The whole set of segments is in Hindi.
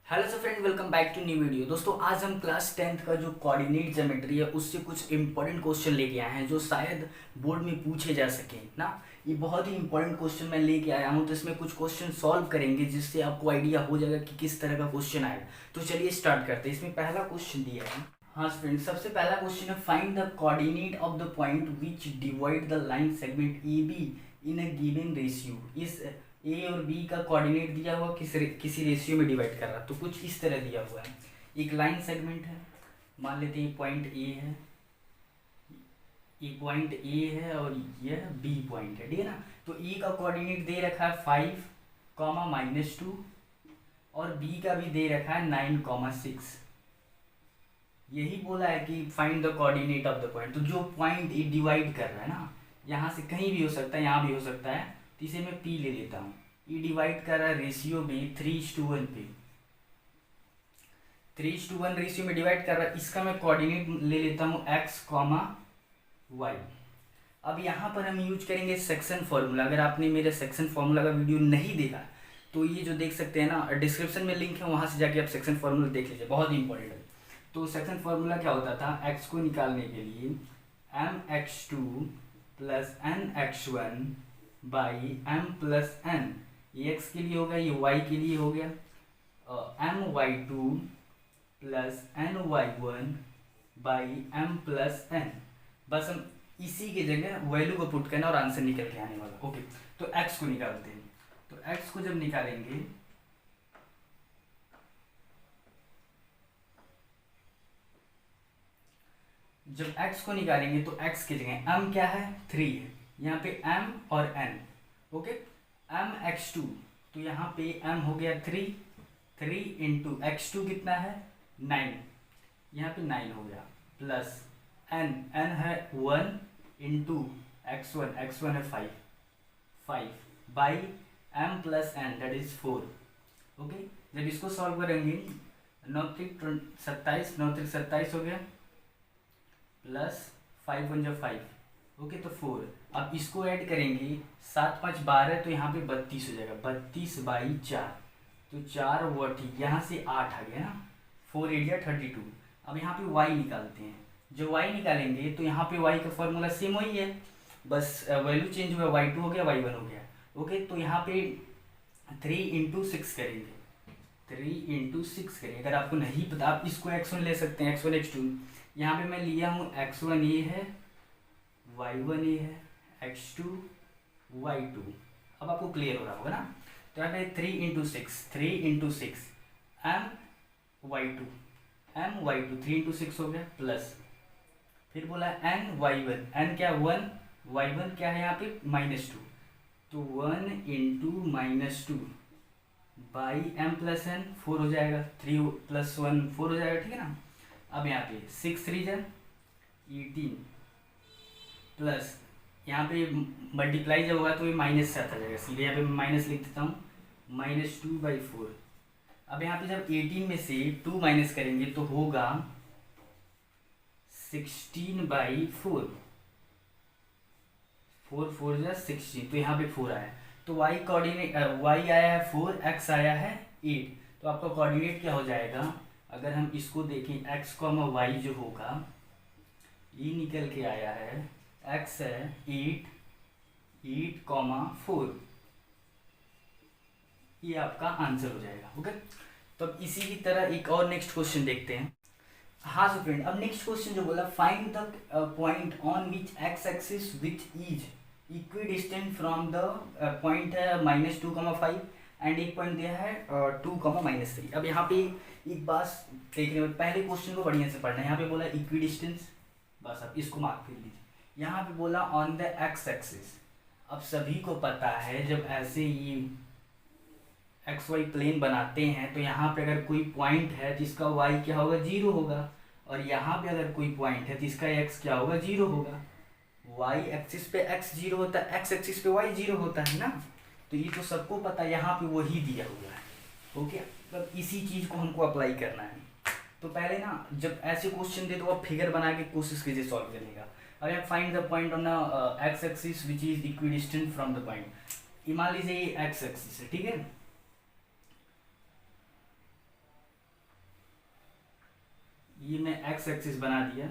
Hello so friend, welcome back to new video. दोस्तों, आज हम क्लास 10th का जो कोऑर्डिनेट ज्योमेट्री है उससे कुछ इंपॉर्टेंट क्वेश्चन लेके आए हैं जो शायद बोर्ड में पूछे जा सके ना। ये बहुत ही इंपॉर्टेंट क्वेश्चन मैं लेके आया हूँ, तो इसमें कुछ क्वेश्चन सॉल्व करेंगे जिससे आपको आइडिया हो जाएगा कि किस तरह का क्वेश्चन आएगा। तो चलिए स्टार्ट करते हैं। इसमें पहला क्वेश्चन दिया है। हाँ फ्रेंड, सबसे पहला क्वेश्चन है find the coordinate of the point which divide the line segment A be in a given ratio. इस ए और बी का कोऑर्डिनेट दिया हुआ किसी रेशियो में डिवाइड कर रहा, तो कुछ इस तरह दिया हुआ है। एक लाइन सेगमेंट है, मान लेते हैं पॉइंट ए है, ये पॉइंट ए है और यह बी पॉइंट है, ठीक है ना। तो ए का कोऑर्डिनेट दे रखा है 5, -2 और बी का भी दे रखा है 9, 6। यही बोला है कि find the coordinate of the point. तो जो पॉइंट ए डिवाइड कर रहा है ना, यहाँ से कहीं भी हो सकता है, यहाँ भी हो सकता है, तो इसे मैं पी ले लेता हूँ। ये डिवाइड कर रहा है रेशियो में 3:1 पे, 3:1 रेशियो में डिवाइड कर रहा है। इसका मैं कोऑर्डिनेट ले लेता हूँ x, y। अब यहाँ पर हम यूज करेंगे सेक्शन फॉर्मूला। अगर आपने मेरे सेक्शन फॉर्मूला का वीडियो नहीं देखा तो ये जो देख सकते हैं ना, डिस्क्रिप्शन में लिंक है, वहाँ से जाके आप सेक्शन फॉर्मूला देख लीजिए, बहुत ही इंपॉर्टेंट है। तो सेक्शन फॉर्मूला क्या होता था, x को निकालने के लिए mx2 + nx1 / m+n, ये x के लिए हो गया, ये y के लिए हो गया, my2 + ny1 / m+n। बस हम इसी की जगह वैल्यू को पुट करना और आंसर निकल के आने वाला। ओके, तो x को निकालते हैं। तो x को जब निकालेंगे, तो x की जगह m क्या है, 3 है, यहाँ पे m और n। ओके, mx2, तो यहाँ पे m हो गया 3 × x2 कितना है 9, यहाँ पे 9 हो गया, प्लस n है 1 × x1 है 5 by m+n that is 4। Okay, जब इसको सॉल्व करेंगे 9 × 27, 9 × 27 हो गया, प्लस 5 × 5, ओके, तो 4। अब इसको ऐड करेंगे, 7 × 5 12, तो यहाँ पे 32 हो जाएगा, 32/4, तो 4 वो ठीक, यहाँ से 8 आ गया ना, 4 एरिया 32। अब यहाँ पे y निकालते हैं। जो y निकालेंगे तो यहाँ पे y का फॉर्मूला सेम वही है, बस वैल्यू चेंज हुआ, y2 हो गया, y1 हो गया। ओके, तो यहाँ पे 3 × 6 करेंगे, 3 × 6 करेंगे। अगर आपको नहीं पता, आप इसको x1 ले सकते हैं, x1 x2। यहाँ पे मैं लिया हूँ x1 ये है, y1 ये है, x2 y2। अब आपको क्लियर हो रहा होगा ना। तो यहाँ पे 3 × 6, 3 × 6 my2, 3 × 6 हो गया, प्लस फिर बोला ny1, n क्या 1, y1 क्या है यहाँ पे -2, तो 1 × -2 बाई m+n, 4 हो जाएगा, 3 + 1 4 हो जाएगा, ठीक है ना। अब यहाँ पे 6 3 × 18, प्लस यहाँ पे मल्टीप्लाई जब होगा तो ये माइनस से आता जाएगा, सीधे यहाँ पे माइनस लिख देता हूँ, -2/4। अब यहाँ पे जब 18 में से 2 माइनस करेंगे तो होगा 16/4, 4 4 जा 16, तो यहाँ पे 4 आया। तो y कोऑर्डिनेट, y आया है 4, x आया है 8, तो आपका कोऑर्डिनेट क्या हो जाएगा, अगर हम इसको देखें x, y जो होगा, ये निकल के आया है, x है 8, 4, ये आपका आंसर हो जाएगा। ओके, तो अब इसी की तरह एक और नेक्स्ट क्वेश्चन देखते हैं। हाँ सो फ्रेंड, अब नेक्स्ट क्वेश्चन जो बोला, find the point on which x axis which is equidistant from the point है -2, 5 एंड एक पॉइंट दिया है 2, -3। अब यहाँ पे एक बात देखने में, पहले क्वेश्चन को बढ़िया से पढ़ना है। यहाँ पे बोला इक्विडिस्टेंस, बस अब इसको मार्क कर लीजिए। यहाँ पे बोला ऑन द x एक्सिस। अब सभी को पता है जब ऐसे ये XY प्लेन बनाते हैं तो यहाँ पे अगर कोई पॉइंट है जिसका y क्या होगा 0 होगा, और यहाँ पे अगर कोई पॉइंट है जिसका x क्या होगा 0 होगा। y एक्सिस पे x 0 होता है, x एक्सिस पे y 0 होता है ना। तो ये तो सबको पता है, यहाँ पे वही दिया हुआ है। ओके, अब इसी चीज़ को हमको अप्लाई करना है। तो पहले ना जब ऐसे क्वेश्चन दे तो आप फिगर बना के कोशिश कीजिए सॉल्व करने का। अब find the point on x axis which is equidistant from the point. मान लीजिए ये x एक्सिस है, ठीक है। एक्स एक्सिस बना दिया,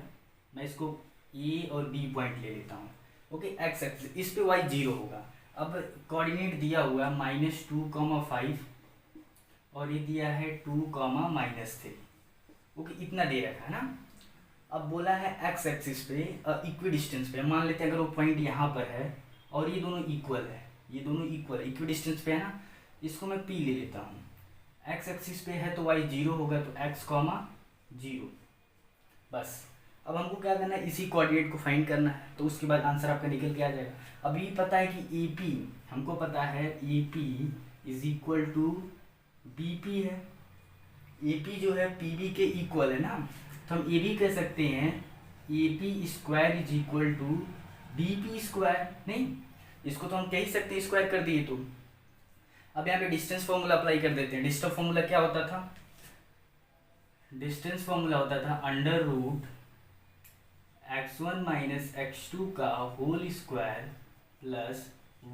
मैं इसको ए और बी पॉइंट ले लेता हूँ। ओके, एक्स एक्सिस, इस पे वाई 0 होगा। अब कोऑर्डिनेट दिया हुआ -2,5 और ये दिया है 2,-3। ओके, इतना दे रखा है ना। अब बोला है एक्स एक्सिस पे इक्वी डिस्टेंस पे, मान लेते हैं अगर वो पॉइंट यहाँ पर है और ये दोनों इक्वल है, ये दोनों इक्वल इक्वी डिस्टेंस पे है ना, इसको मैं पी ले लेता हूँ। एक्स एक्सिस पे है तो वाई 0 होगा, तो x, 0। बस अब हमको क्या करना है, इसी कोऑर्डिनेट को फाइंड करना है, तो उसके बाद आंसर आपका निकल के आ जाएगा। अभी पता है कि ए पी, हमको पता है A P is equal to B P है। ए पी जो है पी बी के इक्वल है ना, तो हम ये भी कह सकते हैं A P square is equal to B P square. नहीं, इसको तो हम कह ही सकते हैं, स्क्वायर कर दिए तो। अब यहाँ पे डिस्टेंस फॉर्मूला अप्लाई कर देते हैं। डिस्टेंस फॉर्मूला क्या होता था? डिस्टेंस फॉर्मूला होता था under root x1 minus x2 का whole square plus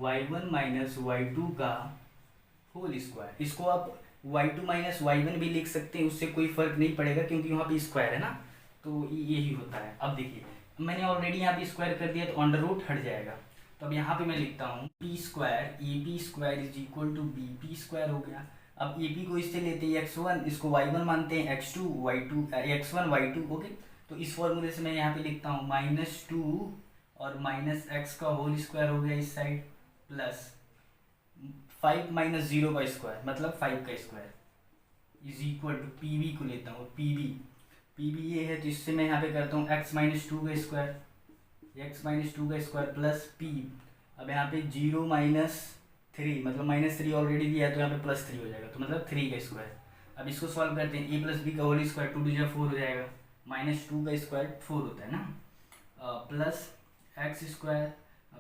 y1 minus y2 का होल स्क्वायर। इसको आप y2 माइनस y1 भी लिख सकते हैं, उससे कोई फर्क नहीं पड़ेगा क्योंकि वहाँ पे स्क्वायर है ना, तो यही होता है। अब देखिए, मैंने ऑलरेडी यहाँ पे स्क्वायर कर दिया तो अंडर रूट हट जाएगा। तो अब यहाँ पे मैं लिखता हूँ P square, A P square is equal to B P square हो गया। अब ए पी को इससे लेते हैं x1, इसको y1 मानते हैं, x2 y2, x1 y2। Okay, तो इस फॉर्मूले से मैं यहाँ पे लिखता हूँ -2 और -x का होल स्क्वायर हो गया इस साइड, प्लस 5 माइनस 0 का स्क्वायर मतलब 5 का square is equal to P B को लेता हूँ। पी बी ये है, तो इससे मैं यहाँ पे करता हूँ x माइनस 2 का स्क्वायर, x माइनस 2 का स्क्वायर प्लस p। अब यहाँ पे 0 माइनस 3 मतलब -3 ऑलरेडी दिया है, तो यहाँ पे +3 हो जाएगा, तो मतलब 3 का स्क्वायर। अब इसको सॉल्व करते हैं, a प्लस बी का होल स्क्वायर 2 2 4 हो जाएगा, -2 का स्क्वायर 4 होता है ना, प्लस एक्स स्क्वायर,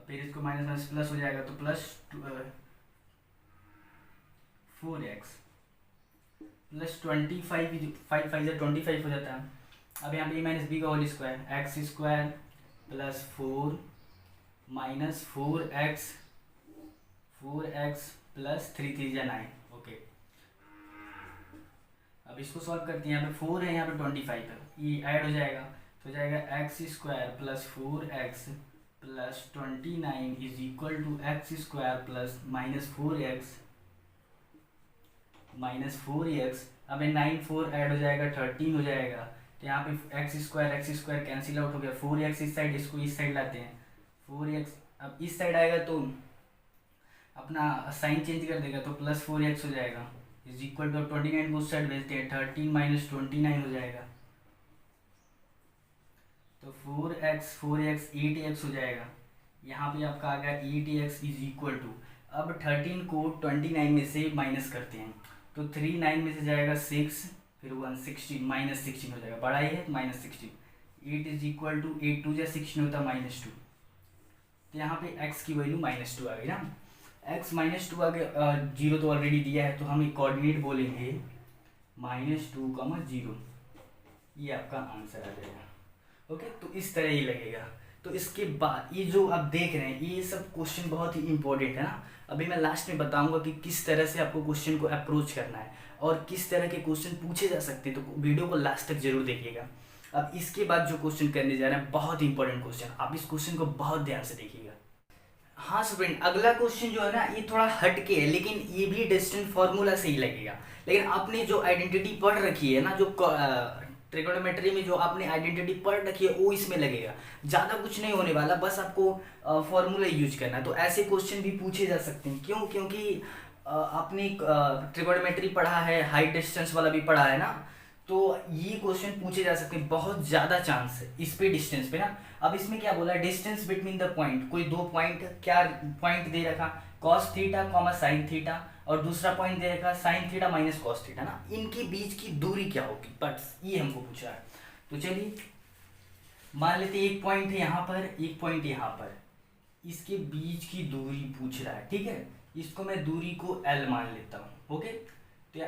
फिर इसको माइनस माइनस प्लस हो जाएगा, तो प्लस 4x प्लस 25, 5 5 25 हो जाता है। अब यहाँ पे a माइनस बी का whole square, X square plus 4 minus 4x plus 3 3 9। Okay, अब इसको सॉल्व करते हैं। यहाँ पे 4 है, यहाँ पे 25 है, ये ऐड हो जाएगा, तो हो जाएगा X square plus 4x plus 29 is equal to X square plus minus 4x। अब 9 4 ऐड हो जाएगा, 13 हो जाएगा, तो यहाँ पे एक्स स्क्वायर कैंसिल आउट हो गया, 4x इस साइड, इसको इस साइड लाते हैं, 4x अब इस साइड आएगा तो अपना साइन चेंज कर देगा, तो प्लस 4x हो जाएगा इज इक्वल टू 29 को उस साइड भेजते हैं, 13 माइनस 29 हो जाएगा, तो 4x 8x हो जाएगा। यहाँ पे आपका आ गया 8x इज इक्वल टू, अब 13 को 29 में से माइनस करते हैं, तो 3 9 में से जाएगा 6, फिर 1 16 -16 हो जाएगा, बड़ा ही है तो -16। 8 इज इक्वल टू 8 2 16 होता है -2, तो यहाँ पे x की वैल्यू -2 आ गई ना। x -2 आ गया, 0 तो ऑलरेडी दिया है, तो हम एक कोऑर्डिनेट बोलेंगे -2, 0, ये आपका आंसर आ जाएगा। ओके, तो इस तरह ही लगेगा। तो इसके बाद ये जो आप देख रहे हैं, ये सब क्वेश्चन बहुत ही इंपॉर्टेंट है ना। अभी मैं लास्ट में बताऊंगा कि किस तरह से आपको क्वेश्चन को अप्रोच करना है और किस तरह के क्वेश्चन पूछे जा सकते हैं, तो वीडियो को लास्ट तक जरूर देखिएगा। अब इसके बाद जो क्वेश्चन करने जा रहे हैं, बहुत इंपॉर्टेंट क्वेश्चन, आप इस क्वेश्चन को बहुत ध्यान से देखिएगा। हाँ स्टूडेंट, अगला क्वेश्चन जो है ना, ये थोड़ा हटके है, लेकिन ये भी डिस्टेंस फार्मूला से ही लगेगा। लेकिन आपने जो आइडेंटिटी पढ़ रखी है ना, जो ट्रिगोनोमेट्री में जो आपने आइडेंटिटी पढ़ रखी है, वो इसमें लगेगा। ज़्यादा कुछ नहीं होने वाला, बस आपको फॉर्मूला यूज करना है। तो ऐसे क्वेश्चन भी पूछे जा सकते हैं, क्यों? क्योंकि आपने ट्रिगोनोमेट्री पढ़ा है, हाइट डिस्टेंस वाला भी पढ़ा है ना, तो ये क्वेश्चन पूछे जा सकते हैं, बहुत ज़्यादा चांस है इस पे, डिस्टेंस पे ना। अब इसमें क्या बोला, डिस्टेंस बिटवीन द पॉइंट, कोई दो पॉइंट, क्या पॉइंट दे रखा, cos theta comma sine theta, और दूसरा पॉइंट दे रखा sign theta minus cos theta ना, इनके बीच की दूरी क्या होगी, बस ये हमको पूछा है। तो चलिए मान लेते एक पॉइंट है यहाँ पर, एक पॉइंट यहाँ पर, इसके बीच की दूरी पूछ रहा है, ठीक है। इसको मैं दूरी को L मान लेता हूँ। ओके, तो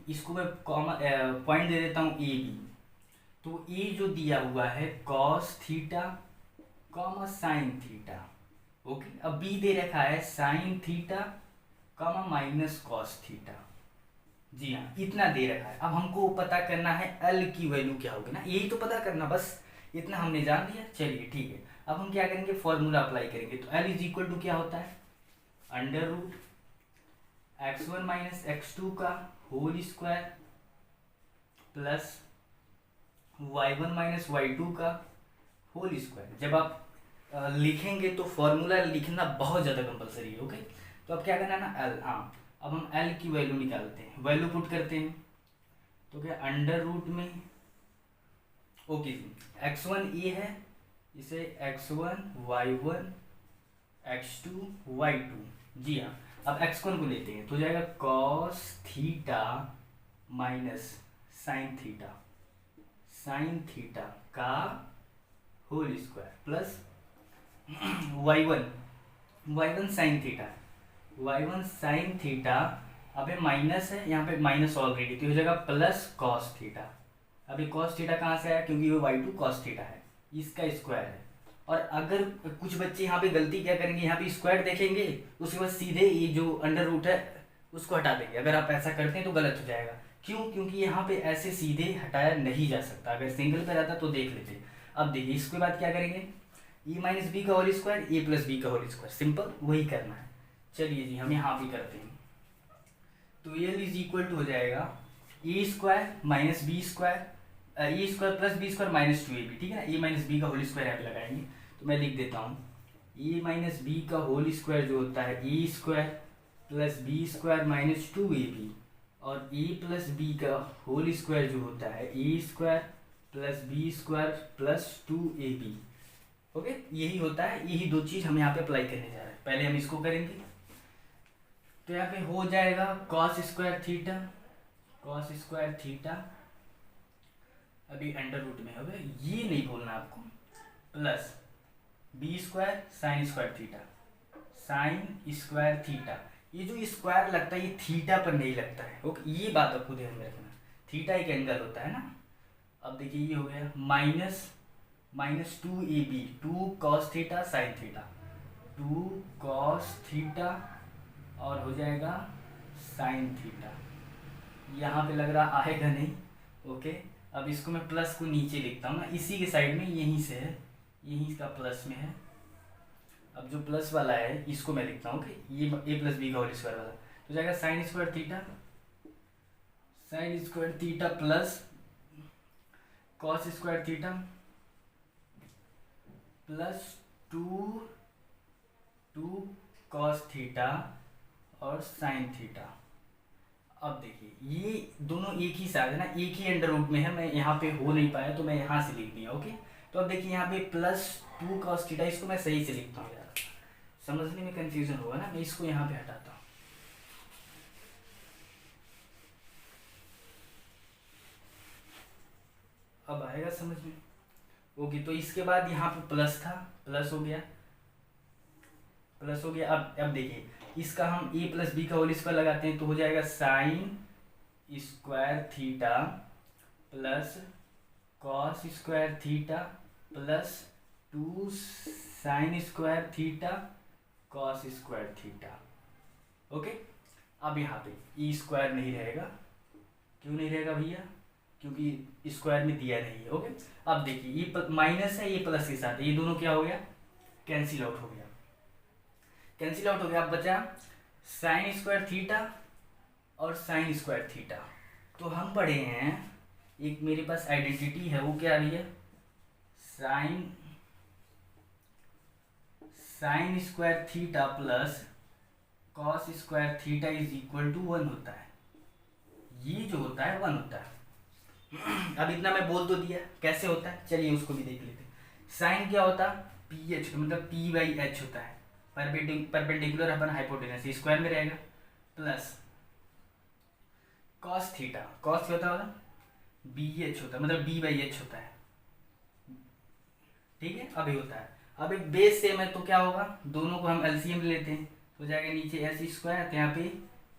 इसको मैं पॉइंट दे देता हूँ ए बी। तो ए जो दिया हुआ है cos theta comma sine theta. Okay, अब बी दे रखा है sine theta comma minus cos theta. जी हाँ, इतना दे रखा है। अब हमको पता करना है एल की वैल्यू क्या होगी ना, यही तो पता करना, बस इतना हमने जान दिया। चलिए ठीक है, अब हम क्या करेंगे, फॉर्मूला अप्लाई करेंगे। तो एल इज इक्वल टू क्या होता है, under root x1 minus x2 का whole square plus y1 minus y2 का होल स्क्वायर। जब आप लिखेंगे तो फॉर्मूला लिखना बहुत ज़्यादा कंपलसरी है। ओके, तो अब क्या करना है ना, एल, हाँ अब हम एल की वैल्यू निकालते हैं, वैल्यू पुट करते हैं। तो क्या अंडर रूट में, ओके x1 ये है, इसे x1 y1 x2 y2। जी हाँ, अब x1 को लेते हैं तो जाएगा cos theta minus sine theta का whole square plus y1 sine theta. अबे माइनस है यहाँ पे, माइनस ऑलरेडी, तो हो जाएगा प्लस कॉस थीटा। अभी कॉस थीटा कहाँ से आया, क्योंकि वो y2 कॉस थीटा है, इसका स्क्वायर है। और अगर कुछ बच्चे यहाँ पे गलती क्या करेंगे, यहाँ पे स्क्वायर देखेंगे, उसके बाद सीधे ये जो अंडर रूट है उसको हटा देंगे। अगर आप ऐसा करते हैं तो गलत हो जाएगा। क्यों, क्योंकि यहाँ पे ऐसे सीधे हटाया नहीं जा सकता, अगर सिंगल पे रहता तो देख लेते। अब देखिए इसके बाद क्या करेंगे, e माइनस बी का होल स्क्वायर, ए प्लस बी का होल स्क्वायर, सिंपल वही करना है। चलिए जी हम यहाँ भी करते हैं। तो एल इज इक्वल टू हो जाएगा A square minus B square, A square plus B square minus 2ab, ठीक है ना। ए माइनस बी का होल स्क्वायर यहाँ पे लगाएंगे, तो मैं लिख देता हूँ ए माइनस बी का होल स्क्वायर जो होता है A square plus B square minus 2ab, और ए प्लस बी का होल स्क्वायर जो होता है A square plus B square plus 2ab। Okay, यही होता है, यही दो चीज़ हम यहाँ पे अप्लाई करने जा रहे हैं। पहले हम इसको करेंगे, तो यहाँ पे हो जाएगा कॉस स्क्वायर थीटा, अभी अंडर रूट में होगा, ये नहीं भूलना आपको, plus B square sine square theta. ये जो स्क्वायर लगता है ये थीटा पर नहीं लगता है। ओके, ये बात आपको ध्यान में रखना, थीटा एक एंगल होता है ना। अब देखिए ये हो गया minus 2ab, 2 cos theta sine theta, 2 cos theta और हो जाएगा साइन थीटा। यहाँ पे लग रहा आएगा नहीं। ओके, अब इसको मैं प्लस को नीचे लिखता हूँ ना, इसी के साइड में, यहीं से है, यहीं इसका प्लस में है। अब जो प्लस वाला है इसको मैं लिखता हूँ कि ये ए प्लस बी का होल स्क्वायर वाला, तो जाएगा sign square theta plus cos square theta plus 2 cos theta और साइन थीटा। अब देखिए ये दोनों एक ही साथ है ना, एक ही अंडर रूट में है, मैं यहाँ पे हो नहीं पाया तो मैं यहाँ से लिख दिया। ओके, तो अब देखिए यहाँ पे प्लस 2 कॉस थीटा, इसको मैं सही से लिखता हूँ यार, समझने में कंफ्यूजन होगा ना, मैं इसको यहाँ पे हटाता हूँ। अब आएगा समझ में। ओके, तो इसके बाद यहाँ पे प्लस था, प्लस हो गया। अब देखिए इसका हम ए प्लस बी का होल स्क्वायर लगाते हैं, तो हो जाएगा sign square theta plus cos square theta plus 2 sign square theta cos square theta. Okay, अब यहाँ पे ई स्क्वायर नहीं रहेगा, क्यों नहीं रहेगा भैया, क्योंकि स्क्वायर में दिया नहीं है। ओके, अब देखिए ये माइनस है, ये प्लस के साथ है, ये दोनों क्या हो गया, कैंसिल आउट हो गया। अब बचा साइन स्क्वायर थीटा और साइन स्क्वायर थीटा। तो हम पढ़े हैं, एक मेरे पास आइडेंटिटी है, वो क्या आ रही है, sine square theta plus cos square theta is equal to 1 होता है। ये जो होता है 1 होता है। अब इतना मैं बोल तो दिया, कैसे होता है चलिए उसको भी देख लेते हैं। साइन क्या होता है, पी एच, मतलब पी बाई एच होता है, परपेंडिकुलर अपन हाइपोटेनस, स्क्वायर में रहेगा, प्लस कॉस थीटा, कॉस क्या होता है, बी एच होता है, मतलब बी बाई एच होता है। ठीक है, अभी होता है। अब एक बेस सेम है तो क्या होगा, दोनों को हम एलसीएम लेते हैं, तो जाएगा नीचे एच स्क्वायर, तो यहाँ पे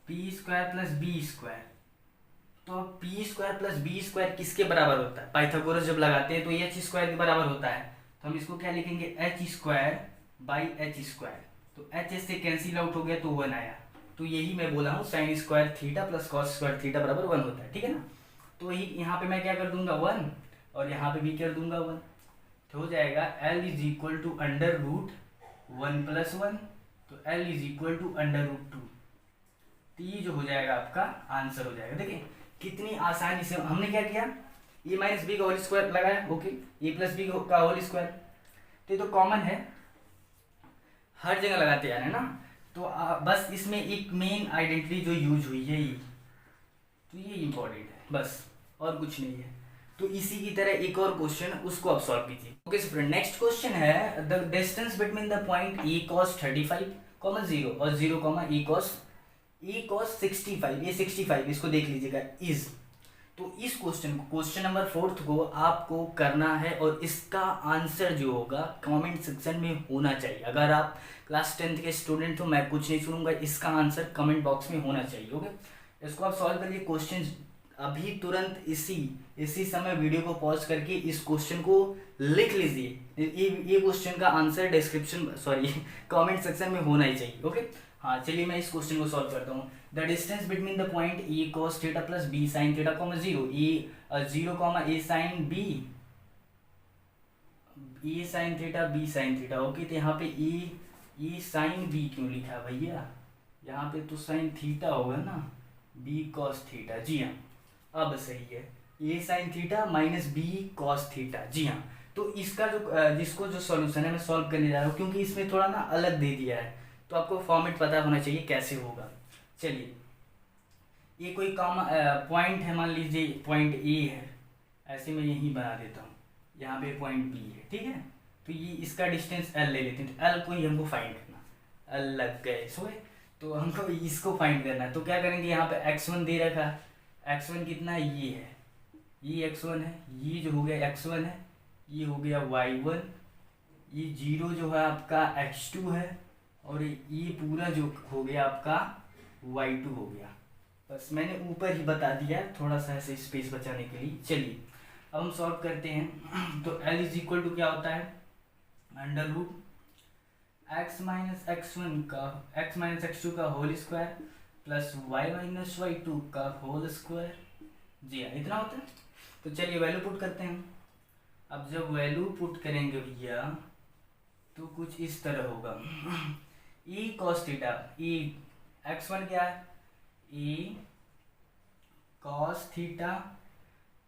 P square plus B square. तो P square plus B square किसके बराबर होता है, पाइथागोरस जब लगाते हैं तो एच स्क्वायर के बराबर होता है। तो हम इसको क्या लिखेंगे, H square by H square, तो एच से कैंसिल आउट हो गया तो 1 आया। तो यही मैं बोला हूँ sign square theta plus cos square theta बराबर 1 होता है, ठीक है ना। तो यही यहाँ पे मैं क्या कर दूंगा 1 और यहाँ पे भी कर दूंगा 1, तो हो जाएगा L is equal to under root 1 plus 1, तो L is equal to under root 2। तो ये जो हो जाएगा आपका आंसर हो जाएगा। देखिए कितनी आसानी से हमने क्या किया, ए माइनस बी का होल स्क्वायर लगाया, ओके, ए प्लस बी का होल स्क्वायर, तो ये तो कॉमन है, हर जगह लगाते जा रहे हैं ना। तो बस इसमें एक मेन आइडेंटिटी जो यूज हुई है ये, तो ये इम्पोर्टेंट है बस, और कुछ नहीं है। तो इसी की तरह एक और क्वेश्चन, उसको आप सॉल्व कीजिए। Okay so friend, next question है the distance between the point A cos 35, 0 और 0, ए कॉस 65, ये 65 इसको देख लीजिएगा इज। तो इस क्वेश्चन को, क्वेश्चन नंबर 4 को आपको करना है और इसका आंसर जो होगा कमेंट सेक्शन में होना चाहिए। अगर आप क्लास 10th के स्टूडेंट हो, मैं कुछ नहीं सुनूंगा, इसका आंसर कमेंट बॉक्स में होना चाहिए। ओके, इसको आप सॉल्व करिए। क्वेश्चन अभी तुरंत इसी समय वीडियो को पॉज करके इस क्वेश्चन को लिख लीजिए। ये क्वेश्चन का आंसर कमेंट सेक्शन में होना ही चाहिए। ओके, हाँ चलिए मैं इस क्वेश्चन को सॉल्व करता हूँ। The distance between the point A cos theta plus B sine theta, 0, A sine B, A sine theta B sine theta. Okay, तो यहाँ पे ए साइन बी क्यों लिखा भैया, यहाँ पे तो साइन थीटा होगा ना, बी कॉस थीटा। जी हाँ, अब सही है, A sine theta minus B cos theta. जी हाँ, तो इसका जो सॉल्यूशन है मैं सॉल्व करने जा रहा हूँ, क्योंकि इसमें थोड़ा ना अलग दे दिया है, तो आपको फॉर्मेट पता होना चाहिए कैसे होगा। चलिए, ये कोई पॉइंट है, मान लीजिए पॉइंट ए है, ऐसे मैं यहीं बना देता हूँ, यहाँ पे पॉइंट बी है, ठीक है। तो ये इसका डिस्टेंस एल ले लेते हैं, तो एल को ही हमको फाइंड करना। एल लग गए सोए, तो हमको इसको फाइंड करना है। तो क्या करेंगे, यहाँ पे x1 दे रखा है, x1 कितना है, ये है, ये x1 है, ये जो हो गया x1 है, ये हो गया y1, ये 0 जो है आपका x2 है, और ये पूरा जो हो गया आपका y2 हो गया। बस मैंने ऊपर ही बता दिया, थोड़ा सा ऐसे स्पेस बचाने के लिए। चलिए अब हम सॉल्व करते हैं। तो L इज इक्वल टू क्या होता है, under root x minus x2 का whole square plus y minus y2 का होल स्क्वायर। जी हाँ, इतना होता है। तो चलिए वैल्यू पुट करते हैं। अब जब वैल्यू पुट करेंगे भैया, तो कुछ इस तरह होगा, e cos theta, e x1 क्या है, e cos theta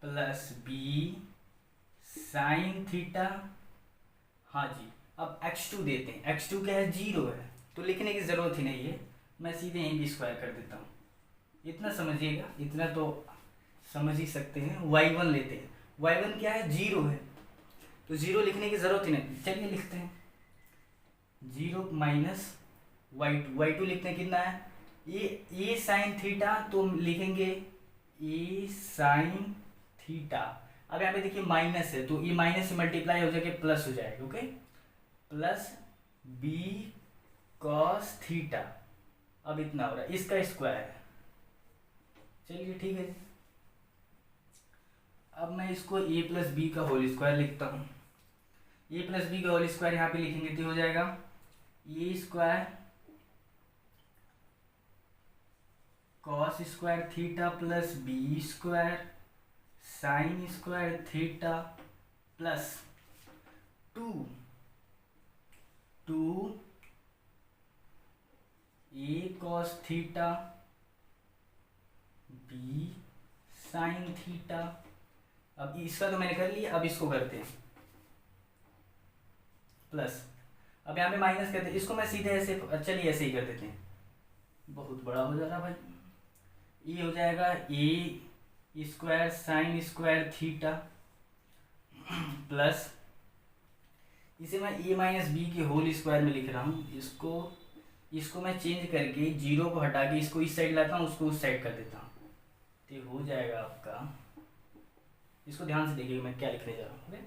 plus b sine theta. हाँ जी, अब x2 देते हैं, x2 क्या है, 0 है, तो लिखने की ज़रूरत ही नहीं है, मैं सीधे यहीं भी स्क्वायर कर देता हूँ। इतना समझिएगा, इतना तो समझ ही सकते हैं। y1 लेते हैं, y1 क्या है, 0 है, तो 0 लिखने की ज़रूरत ही नहीं। चलिए लिखते हैं 0 माइनस y2 लिखते हैं, कितना है, ये साइन थीटा, तो लिखेंगे ए साइन थीटा। अब यहाँ पे देखिए माइनस है, तो ये माइनस से मल्टीप्लाई हो जाके प्लस हो जाएगा। Okay, plus B cos theta, अब इतना हो रहा है, इसका स्क्वायर है। चलिए ठीक है, अब मैं इसको ए प्लस बी का होल स्क्वायर लिखता हूँ। ए प्लस बी का होल स्क्वायर यहाँ पे लिखेंगे तो हो जाएगा A square cos square theta plus B square sine square theta plus 2 A cos theta B sine theta. अब इसका तो मैंने कर लिया, अब इसको करते हैं प्लस, अब यहाँ पे माइनस करते हैं, इसको मैं सीधे ऐसे, चलिए ऐसे ही कर देते हैं, बहुत बड़ा हो जा रहा भाई। ये हो जाएगा A square sine square theta plus, इसे मैं ए माइनस बी के होल स्क्वायर में लिख रहा हूँ। इसको मैं चेंज करके 0 को हटा के इसको इस साइड लाता हूँ, उसको उस साइड कर देता हूँ, तो हो जाएगा आपका, इसको ध्यान से देखिए मैं क्या लिखने जा रहा हूँ।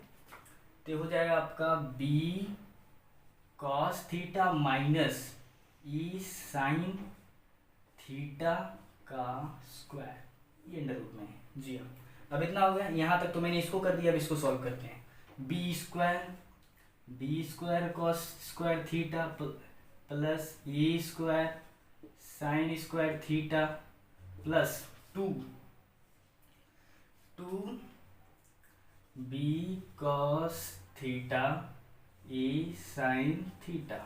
तो हो जाएगा आपका बी कॉस थीटा माइनस ई साइन थीटा का स्क्वायर, ये अंडर रूट में है। जी हाँ, अब इतना हो गया, यहाँ तक तो मैंने इसको कर दिया। अब इसको सॉल्व करते हैं, B square cos square theta plus A square sine square theta plus 2 B cos theta A sine theta.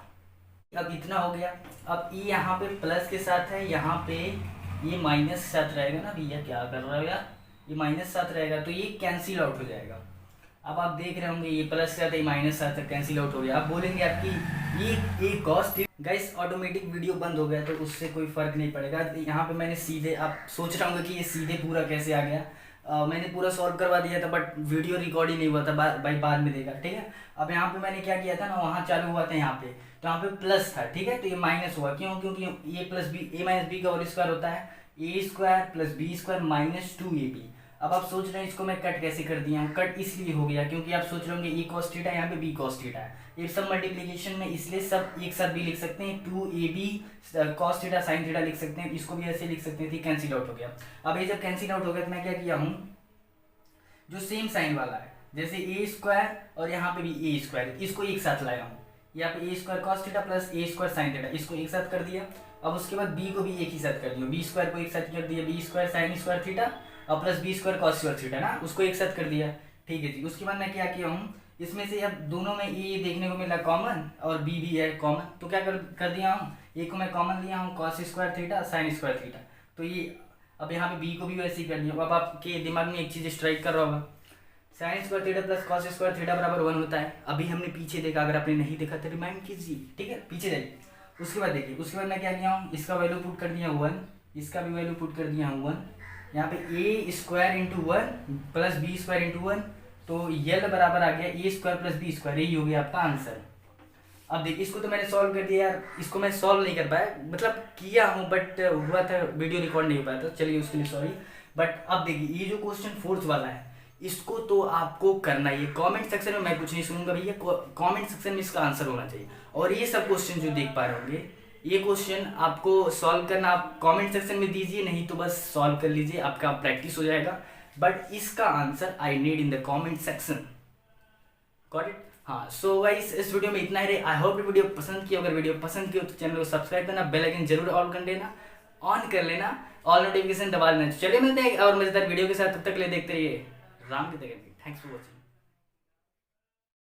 अब इतना हो गया। अब ये यहाँ पे प्लस के साथ है, यहाँ पे ये माइनस साथ रहेगा ना भैया, क्या कर रहे हो यार, ये माइनस साथ रहेगा तो ये कैंसिल आउट हो जाएगा। अब आप देख रहे होंगे ये प्लस के साथ, ये माइनस साथ कैंसिल आउट हो गया। आप बोलेंगे आपकी ये कॉस थी। गाइस ऑटोमेटिक वीडियो बंद हो गया तो उससे कोई फर्क नहीं पड़ेगा। यहाँ पे मैंने सीधे, आप सोच रहे होंगे कि ये सीधे पूरा कैसे आ गया, मैंने पूरा सॉल्व करवा दिया था बट वीडियो रिकॉर्ड ही नहीं हुआ था, भाई बाद में देखा, ठीक है। अब यहाँ पे मैंने क्या किया था ना, वहाँ चालू हुआ था यहाँ पे, तो यहाँ पे प्लस था, ठीक है, तो ये माइनस हुआ। क्यों? क्योंकि A plus B, A minus B का होल स्क्वायर होता है A square plus B square minus 2ab। अब आप सोच रहे हैं इसको मैं कट कैसे कर दिया हूँ। कट इसलिए हो गया क्योंकि आप सोच रहे होंगे ए कॉस थीटा, यहाँ पे बी कॉस थीटा है, ये सब मल्टीप्लीकेशन में, इसलिए सब एक साथ भी लिख सकते हैं। 2ab cos theta sine theta लिख सकते हैं, इसको भी ऐसे लिख सकते थे, कैंसिल आउट हो गया। अब ये जब कैंसिल आउट हो गया तो मैं क्या किया हूँ, जो सेम साइन वाला है, जैसे ए स्क्वायर और यहाँ पे भी ए स्क्वायर, इसको एक साथ लाया हूँ। यहाँ पे A square cos theta plus A square sine theta, इसको एक साथ कर दिया। अब उसके बाद बी को भी एक ही साथ कर दिया, बी स्क्वायर को एक साथ कर दिया, B square sine square theta और plus B square cos square theta ना, उसको एक साथ कर दिया, ठीक है जी। उसके बाद मैं क्या किया हूँ, इसमें से अब दोनों में ए देखने को मिला कॉमन और बी भी है कॉमन, तो क्या कर दिया हूँ, ए को मैं कॉमन लिया हूँ cos square theta sine square theta, तो ये अब यहाँ पे बी को भी वैसे ही कर दिया। अब आपके दिमाग में एक चीज़ स्ट्राइक कर रहा होगा, sign square theta plus cos square theta बराबर 1 होता है। अभी हमने पीछे देखा, अगर आपने नहीं देखा तो रिमाइंड कीजिए, ठीक है, पीछे जाइए। उसके बाद देखिए, उसके बाद मैं क्या किया हूँ, इसका वैल्यू पुट कर दिया 1, इसका भी वैल्यू पुट कर दिया हूँ 1। यहाँ पे A square into 1 plus B square into 1, तो यल बराबर आ गया A square plus B square, यही हो गया आपका आंसर। अब देखिए, इसको तो मैंने सॉल्व कर दिया यार, इसको मैं सॉल्व नहीं कर पाया, मतलब किया हूँ बट हुआ था वीडियो रिकॉर्ड नहीं हो पाया था, चलिए उसके लिए सॉरी। बट अब देखिए, ये जो क्वेश्चन 4th वाला है, इसको तो आपको करना ही है। कमेंट सेक्शन में मैं कुछ नहीं सुनूंगा भैया, कमेंट सेक्शन में इसका आंसर होना चाहिए। और ये सब क्वेश्चन जो देख पा रहे होंगे, ये क्वेश्चन आपको सॉल्व करना, आप कमेंट सेक्शन में दीजिए, नहीं तो बस सॉल्व कर लीजिए, आपका प्रैक्टिस हो जाएगा। बट इसका answer I need in the comment section, got it. हाँ, सो गाइस इस वीडियो में इतना ही रहे। आई होप वीडियो पसंद की, अगर वीडियो पसंद की हो तो चैनल को सब्सक्राइब करना, बेल आइकन जरूर ऑन कर लेना, ऑल नोटिफिकेशन दबा देना। चलिए मिलते हैं और मजेदार वीडियो के साथ, तब तक के लिए देखते रहिए राम की तरह। Thanks for watching.